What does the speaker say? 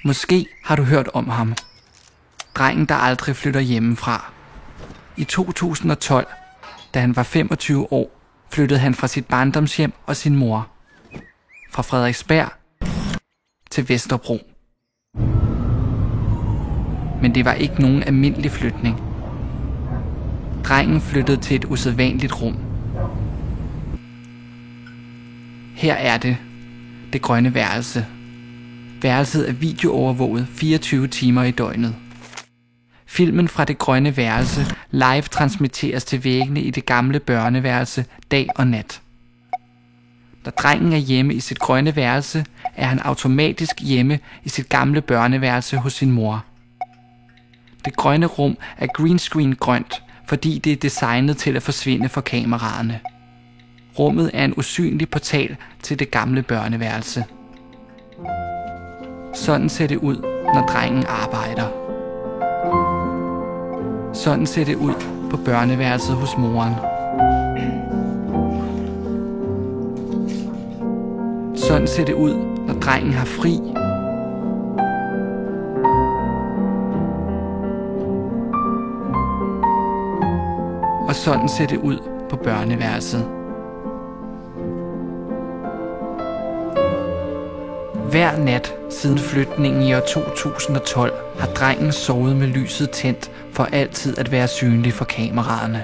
Måske har du hørt om ham. Drengen, der aldrig flytter hjemmefra. I 2012, da han var 25 år, flyttede han fra sit barndomshjem og sin mor. Fra Frederiksberg til Vesterbro. Men det var ikke nogen almindelig flytning. Drengen flyttede til et usædvanligt rum. Her er det. Det grønne værelse. Værelset er videoovervåget 24 timer i døgnet. Filmen fra det grønne værelse live transmitteres til væggene i det gamle børneværelse dag og nat. Når drengen er hjemme i sit grønne værelse, er han automatisk hjemme i sit gamle børneværelse hos sin mor. Det grønne rum er greenscreen grønt, fordi det er designet til at forsvinde for kameraerne. Rummet er en usynlig portal til det gamle børneværelse. Sådan ser det ud, når drengen arbejder. Sådan ser det ud på børneværelset hos moren. Sådan ser det ud, når drengen har fri. Og sådan ser det ud på børneværelset. Hver nat siden flytningen i år 2012 har drengen sovet med lyset tændt for altid at være synlig for kameraerne.